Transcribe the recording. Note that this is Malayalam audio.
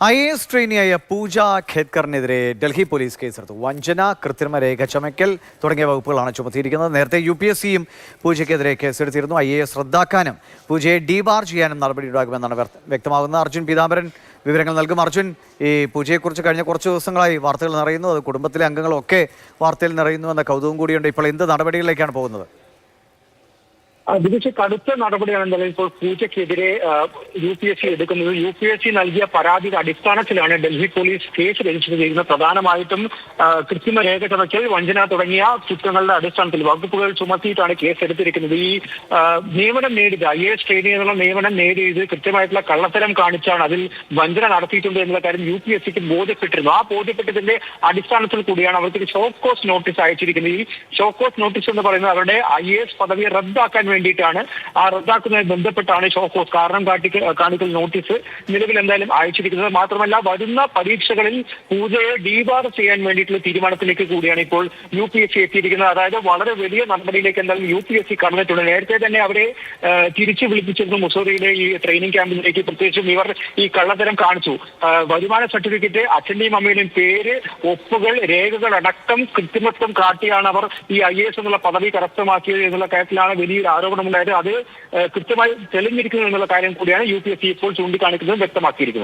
IAS ട്രെയിനിയായ പൂജ ഖേദ്കറിനെതിരെ ഡൽഹി പോലീസ് കേസെടുത്തു. വഞ്ചന, കൃത്രിമ രേഖ ചമയ്ക്കൽ തുടങ്ങിയ വകുപ്പുകളാണ് ചുമത്തിയിരിക്കുന്നത്. നേരത്തെ UPSCയും പൂജയ്ക്കെതിരെ കേസെടുത്തിരുന്നു. IAS റദ്ദാക്കാനും പൂജയെ ഡീബാർ ചെയ്യാനും നടപടിയുണ്ടാകുമെന്നാണ് വ്യക്തമാകുന്നത്. അർജുൻ പീതാംബരൻ വിവരങ്ങൾ നൽകും. അർജുൻ, ഈ പൂജയെക്കുറിച്ച് കഴിഞ്ഞ കുറച്ച് ദിവസങ്ങളായി വാർത്തകൾ നിറയുന്നു. അത് കുടുംബത്തിലെ അംഗങ്ങളൊക്കെ വാർത്തയിൽ നിറയുന്നു എന്ന കൗതുകം കൂടിയുണ്ട്. ഇപ്പോൾ എന്ത് നടപടികളിലേക്കാണ് പോകുന്നത്? അതിന് കടുത്ത നടപടിയാണ് എന്തായാലും ഇപ്പോൾ പൂജയ്ക്കെതിരെ UPSC എടുക്കുന്നത്. UPSC നൽകിയ പരാതിയുടെ അടിസ്ഥാനത്തിലാണ് ഡൽഹി പോലീസ് കേസ് രജിസ്റ്റർ ചെയ്യുന്നത്. പ്രധാനമായിട്ടും കൃത്രിമ രേഖ ചമയ്ക്കൽ, വഞ്ചന തുടങ്ങിയ കുറ്റങ്ങളുടെ അടിസ്ഥാനത്തിൽ വകുപ്പുകൾ ചുമത്തിയിട്ടാണ് കേസ് എടുത്തിരിക്കുന്നത്. ഈ നിയമനം നേടിയത് IAS ട്രെയിനി എന്നുള്ള നിയമനം നേടിയത് കൃത്യമായിട്ടുള്ള കള്ളത്തരം കാണിച്ചാണ്, അതിൽ വഞ്ചന നടത്തിയിട്ടുണ്ട് എന്നുള്ള കാര്യം UPSCക്ക് ബോധ്യപ്പെട്ടിരുന്നു. ആ ബോധ്യപ്പെട്ടതിന്റെ അടിസ്ഥാനത്തിൽ കൂടിയാണ് അവർക്ക് ഷോക്ക് കോസ് നോട്ടീസ് അയച്ചിരിക്കുന്നത്. ഈ ഷോക്ക് കോസ് നോട്ടീസ് എന്ന് പറയുന്നത് അവരുടെ IAS പദവി റദ്ദാക്കാൻ വേണ്ടിയിട്ടാണ്. ആ റദ്ദാക്കുന്നതുമായി ബന്ധപ്പെട്ടാണ് ഷോക്ക് കോസ് കാരണം കാണിക്കൽ നോട്ടീസ് നിലവിൽ എന്തായാലും അയച്ചിരിക്കുന്നത്. മാത്രമല്ല, വരുന്ന പരീക്ഷകളിൽ പൂജയെ ഡീബാർ ചെയ്യാൻ വേണ്ടിയിട്ടുള്ള തീരുമാനത്തിലേക്ക് കൂടിയാണ് ഇപ്പോൾ UPSC എത്തിയിരിക്കുന്നത്. അതായത് വളരെ വലിയ നടപടിയിലേക്ക് എന്തായാലും UPSC കടന്നിട്ടുണ്ട്. നേരത്തെ തന്നെ അവരെ തിരിച്ചു വിളിപ്പിച്ചിരുന്നു മുസോറിയിലെ ഈ ട്രെയിനിങ് ക്യാമ്പിലേക്ക്. പ്രത്യേകിച്ചും ഇവർ ഈ കള്ളത്തരം കാണിച്ചു. വരുമാന സർട്ടിഫിക്കറ്റ്, അച്ഛന്റെയും അമ്മയുടെയും പേര്, ഒപ്പുകൾ, രേഖകൾ അടക്കം കൃത്രിമത്വം കാട്ടിയാണ് അവർ ഈ IAS എന്നുള്ള പദവി കരസ്ഥമാക്കിയത് എന്നുള്ള കാര്യത്തിലാണ് വലിയൊരു ആരോപണമുണ്ടായത്. അത് കൃത്യമായി തെളിഞ്ഞിരിക്കുന്നു എന്നുള്ള കാര്യം കൂടിയാണ് UPSC ഇപ്പോൾ ചൂണ്ടിക്കാണിക്കുന്നത്, വ്യക്തമാക്കിയിരിക്കുന്നത്.